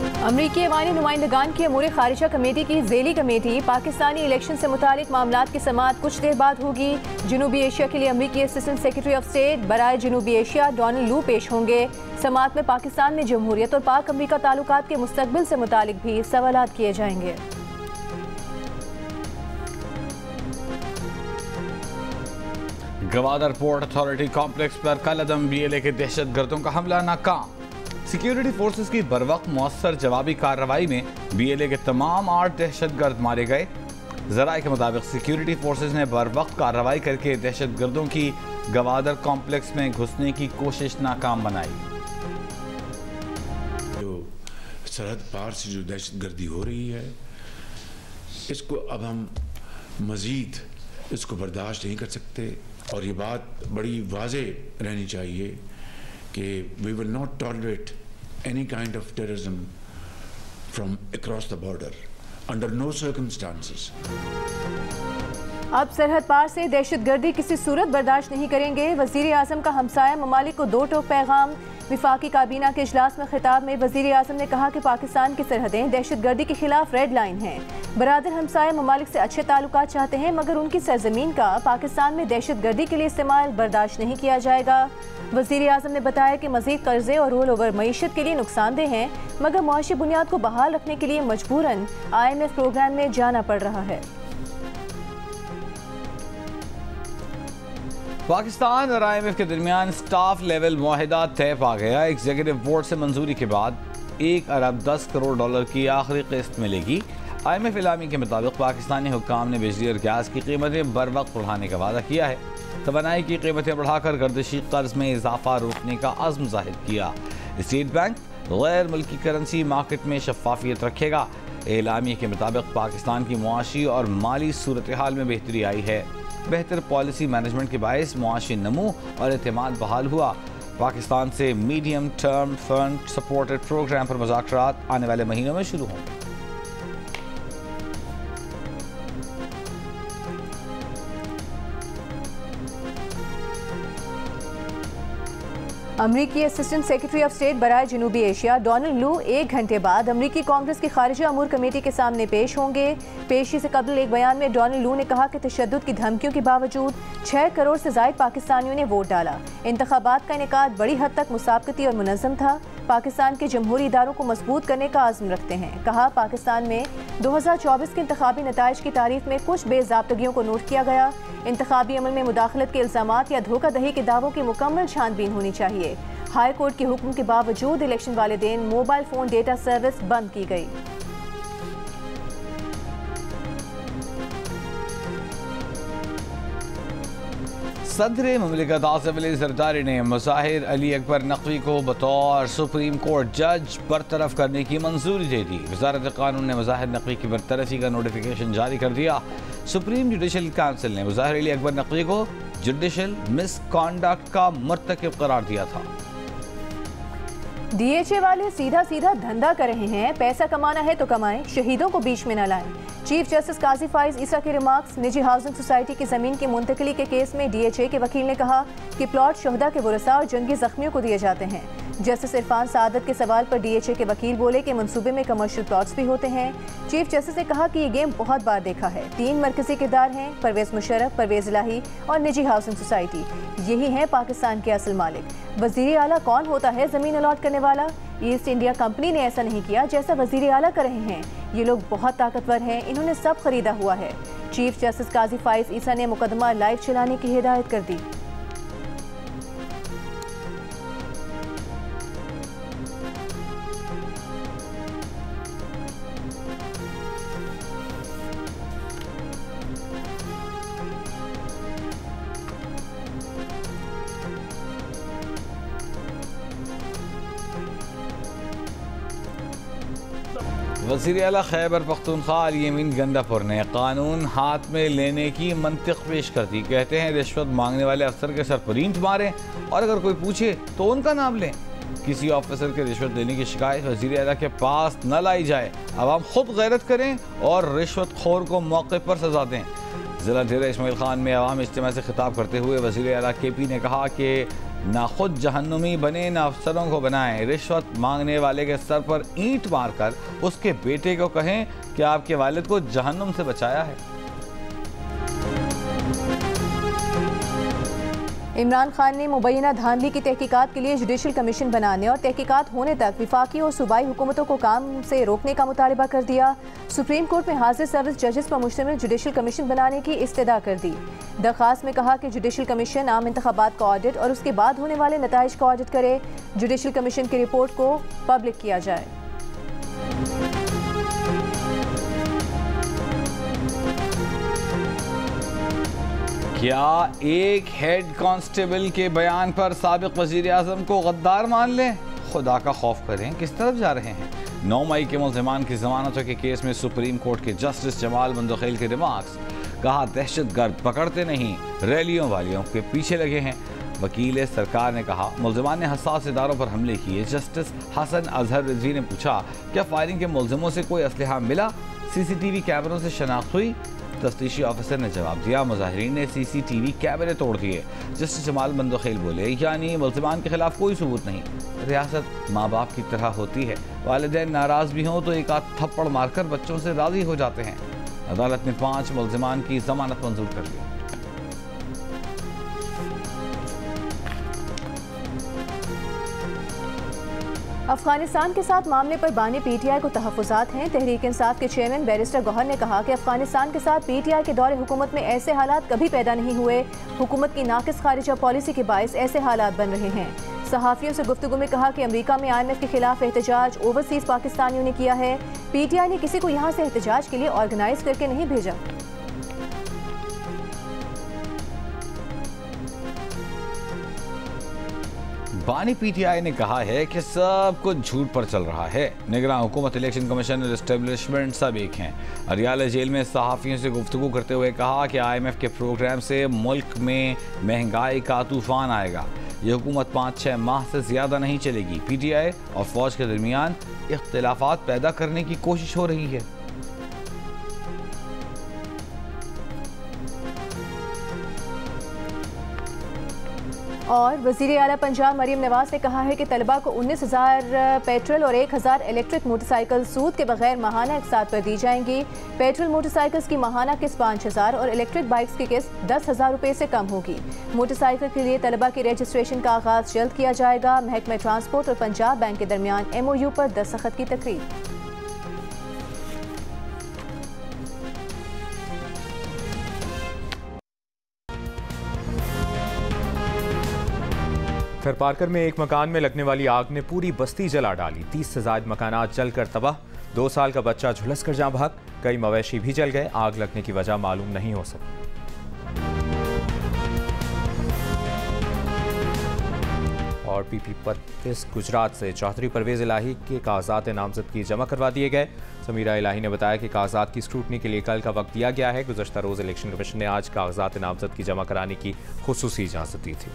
अमरीकी ऐवानी नुमाइंदगान की अमूर खारिजा कमेटी की ज़ेली कमेटी पाकिस्तानी इलेक्शन से मुतालिक मामलात की समाअत कुछ देर बाद होगी। जनूबी एशिया के लिए अमरीकी असिस्टेंट सेक्रेटरी ऑफ स्टेट बराए जनूबी एशिया डोनाल्ड लू पेश होंगे। समाअत में पाकिस्तान में जमहूरियत और पाक अमरीका ताल्लुकात के मुस्तकबिल से मुतालिक भी सवालात किए जाएंगे। गवादर पोर्ट अथॉरिटी कॉम्प्लेक्स पर कलअदम BLA के दहशतगर्दों का हमला नाकाम। सिक्योरिटी फोर्सेस की बरवक्त मौसर जवाबी कार्रवाई में BLA के तमाम 8 दहशतगर्द मारे गए। जराए के मुताबिक सिक्योरिटी फोर्सेस ने बरवक्त कार्रवाई करके दहशतगर्दों की गवादर कॉम्प्लेक्स में घुसने की कोशिश नाकाम बनाई। जो सरहद पार से जो दहशतगर्दी हो रही है, इसको अब हम मजीद इसको बर्दाश्त नहीं कर सकते और ये बात बड़ी वाज़े रहनी चाहिए कि we will not tolerate any kind of terrorism from across the border under no circumstances. अब सरहद पार से दहशतगर्दी किसी सूरत बर्दाश्त नहीं करेंगे। वज़ीर आज़म का हमसाया ममालिक को 2 टोक पैगाम। विफाकी काबीना के इजलास में खिताब में वज़ीर आज़म ने कहा कि पाकिस्तान की सरहदें दहशतगर्दी के खिलाफ रेड लाइन हैं। बरादर हमसाया ममालिक से अच्छे ताल्लुकात चाहते हैं, मगर उनकी सरजमीन का पाकिस्तान में दहशतगर्दी के लिए इस्तेमाल बर्दाश्त नहीं किया जाएगा। वज़ीर आज़म ने बताया कि मज़ीद कर्जे और रोल ओवर मईशत के लिए नुकसानदेह हैं, मगर मुआशी बुनियाद को बहाल रखने के लिए मजबूरन IMF प्रोग्राम में जाना पड़ रहा है। पाकिस्तान और IMF के दरमियान स्टाफ लेवल मुआहिदा तय पा गया। एग्जीक्यूटिव बोर्ड से मंजूरी के बाद 1 अरब 10 करोड़ डॉलर की आखिरी किस्त मिलेगी। IMF इलामी के मुताबिक पाकिस्तानी हुक्काम ने बिजली और गैस की कीमतें बर वक्त बढ़ाने का वादा किया है। तवानाई की कीमतें बढ़ाकर गर्दिशी कर्ज में इजाफा रोकने का अज़्म जाहिर किया। स्टेट बैंक गैर मुल्की करेंसी मार्केट में शफाफियत रखेगा। इलामी के मुताबिक पाकिस्तान की मुआशी और माली सूरत हाल में बेहतरी आई है। बेहतर पॉलिसी मैनेजमेंट के बायस मुआशी नमू और एतमाद बहाल हुआ। पाकिस्तान से medium term fund supported programme पर मुज़ाकरात आने वाले महीनों में शुरू होंगे। अमरीकी असिस्टेंट सेक्रेटरी ऑफ स्टेट बराए जनूबी एशिया डोनाल्ड लू 1 घंटे बाद अमरीकी कांग्रेस की खारिजा अमूर कमेटी के सामने पेश होंगे। पेशी से कबल एक बयान में डोनाल्ड लू ने कहा कि तशद्दुद की धमकियों के बावजूद 6 करोड़ से ज़ायद पाकिस्तानियों ने वोट डाला। इंतखाबात का इनेकाद बड़ी हद तक मुसाबकती और मुनज़्ज़म था। पाकिस्तान के जमहूरी इदारों को मजबूत करने का आज़म रखते हैं। कहा, पाकिस्तान में 2024 के इंतखाबी नताइज की तारीफ में कुछ बेज़ाब्तगियों को नोट किया गया। इंतखाबी अमल में मुदाखलत के इल्ज़ामात या धोखाधही के दावों की मुकम्मल छानबीन होनी चाहिए। हाई कोर्ट के हुक्म के बावजूद इलेक्शन वाले दिन मोबाइल फ़ोन डेटा सर्विस बंद की गई। सदर मुमलिकत आसिफ अली ज़रदारी ने मुज़ाहिर अली अकबर नकवी को बतौर सुप्रीम कोर्ट जज बरतरफ करने की मंजूरी दे दी। वज़ारत कानून ने मुज़ाहिर नकवी की बरतरफी का नोटिफिकेशन जारी कर दिया। सुप्रीम जुडिशल काउंसिल ने मुज़ाहिर अली अकबर नकवी को जुडिशल मिसकॉन्डक्ट का मुर्तकिब करार दिया था। DHA वाले सीधा सीधा धंधा कर रहे हैं। पैसा कमाना है तो कमाएं, शहीदों को बीच में न लाएं। चीफ जस्टिस काजी फाइज ईसा के रिमार्क्स। निजी हाउसिंग सोसाइटी की जमीन की मुंतकली के केस में DHA के वकील ने कहा कि प्लॉट शहदा के वरसा और जंगी जख्मियों को दिए जाते हैं। जस्टिस इरफान सादत के सवाल पर DHA के वकील बोले कि मंसूबे में कमर्शियल प्लॉट्स भी होते हैं। चीफ जस्टिस ने कहा कि ये गेम बहुत बार देखा है। 3 मरकजी किरदार हैं, परवेज मुशर्रफ, परवेज इलाही और निजी हाउसिंग सोसाइटी। यही है पाकिस्तान के असल मालिक। वजीर आला कौन होता है जमीन अलॉट करने वाला? ईस्ट इंडिया कंपनी ने ऐसा नहीं किया जैसा वजीर आला कर रहे हैं। ये लोग बहुत ताकतवर हैं, इन्होंने सब खरीदा हुआ है। चीफ जस्टिस काजी फाइज ईसा ने मुकदमा लाइव चलाने की हिदायत कर दी। वज़ीर आला खैबर पख्तूनख्वा अली अमीन गंडापुर ने कानून हाथ में लेने की मंतिक पेश कर दी। कहते हैं रिश्वत मांगने वाले अफसर के सर पर ईंट मारें और अगर कोई पूछे तो उनका नाम लें। किसी ऑफिसर के रिश्वत देने की शिकायत वज़ीर आला के पास न लाई जाए। अवाम खुद गैरत करें और रिश्वत खोर को मौके पर सजा दें। ज़िला डेरा इस्माइल खान में अवाम इज्तिमा से खिताब करते हुए वज़ीर आला KP ने कहा कि ना खुद जहन्नुमी बने ना अफसरों को बनाएं। रिश्वत मांगने वाले के सर पर ईंट मारकर उसके बेटे को कहें कि आपके वालिद को जहन्नुम से बचाया है। इमरान खान ने मुबैना धांधली की तहकीकात के लिए जुडिशल कमीशन बनाने और तहकीकात होने तक विफाकी और सूबाई हुकूमतों को काम से रोकने का मुतालबा कर दिया। सुप्रीम कोर्ट में हाजिर सर्विस जजेस पर मुश्तमिल जुडिशल कमीशन बनाने की इस्तदा कर दी। दरख्वास्त में कहा कि जुडिशल कमीशन आम इंतखाबात का ऑडिट और उसके बाद होने वाले नताइज का ऑडिट करे। जुडिशल कमीशन की रिपोर्ट को पब्लिक किया जाए। क्या एक हेड कांस्टेबल के बयान पर साबिक वजीर आजम को गद्दार मान लें? खुदा का खौफ करें, किस तरफ जा रहे हैं? 9 मई के मुल्ज़िमान की जमानतों के केस में सुप्रीम कोर्ट के जस्टिस जमाल मंदोखेल के रिमार्क्स। कहा दहशतगर्द पकड़ते नहीं, रैलियों वालियों के पीछे लगे हैं। वकील सरकार ने कहा मुल्ज़िमान ने हसास इदारों पर हमले किए। जस्टिस हसन अजहर रिजवी ने पूछा क्या फायरिंग के मुल्ज़िमों से कोई असलहा मिला? CCTV कैमरों से शनाख्त हुई? तफ्तीशी ऑफिसर ने जवाब दिया मुजाहिरीन ने CCTV कैमरे तोड़ दिए। जस्टिस जमाल मंदोखेल बोले यानी मुल्ज़िमान के खिलाफ कोई सबूत नहीं। रियासत माँ बाप की तरह होती है, वालिदैन नाराज़ भी हों तो एक आध थप्पड़ मारकर बच्चों से राज़ी हो जाते हैं। अदालत ने 5 मुल्ज़िमान की जमानत मंजूर कर ली। अफगानिस्तान के साथ मामले पर बानी PTI को तहफ़्फ़ुज़ात हैं। तहरीक इंसाफ के चेयरमैन बैरिस्टर गौहर ने कहा कि अफगानिस्तान के साथ PTI के दौरे हुकूमत में ऐसे हालात कभी पैदा नहीं हुए। हुकूमत की नाक़िस खारिजा पॉलिसी के बायस ऐसे हालात बन रहे हैं। सहाफ़ियों से गुफ्तगू में कहा कि अमरीका में IMF के खिलाफ एहतजाज ओवरसीज़ पाकिस्तानियों ने किया है। PTI ने किसी को यहाँ से एहतजाज के लिए ऑर्गेनाइज करके नहीं भेजा। बानी PTI ने कहा है कि सब कुछ झूठ पर चल रहा है। निगरान हुकूमत, इलेक्शन कमीशन और एस्टेब्लिशमेंट सब एक हैं। अरियाला जेल में सहाफ़ियों से गुफ्तगू करते हुए कहा कि IMF के प्रोग्राम से मुल्क में महंगाई का तूफान आएगा। ये हुकूमत 5-6 माह से ज़्यादा नहीं चलेगी। PTI और फौज के दरमियान इख्तिलाफात पैदा करने की कोशिश हो रही है। और वज़ीर आला पंजाब मरीम नवाज ने कहा है कि तलबा को 19,000 पेट्रोल और 1,000 इलेक्ट्रिक मोटरसाइकिल सूद के बगैर माहाना इक़सात पर दी जाएंगी। पेट्रोल मोटरसाइकिल्स की माहाना किस्त 5,000 और इलेक्ट्रिक बाइक्स की किस्त 10,000 रुपये से कम होगी। मोटरसाइकिल के लिए तलबा के रजिस्ट्रेशन का आगाज़ जल्द किया जाएगा। महकमा ट्रांसपोर्ट और पंजाब बैंक के दरमियान MOU पर दस्तखत की तकरीब। थरपारकर में एक मकान में लगने वाली आग ने पूरी बस्ती जला डाली। 30 से ज़ायद मकानात जलकर तबाह। 2 साल का बच्चा झुलस कर जाँ भाग। कई मवेशी भी जल गए। आग लगने की वजह मालूम नहीं हो सकी। और PP 32 गुजरात से चौधरी परवेज़ इलाही के कागजात नामजदगी जमा करवा दिए गए। समीरा इलाही ने बताया कि कागजात की स्क्रूटनी के लिए कल का वक्त दिया गया है। गुज़श्ता रोज़ इलेक्शन कमीशन ने आज कागजात नामजदगी जमा कराने की खुसूसी इजाज़त दी थी।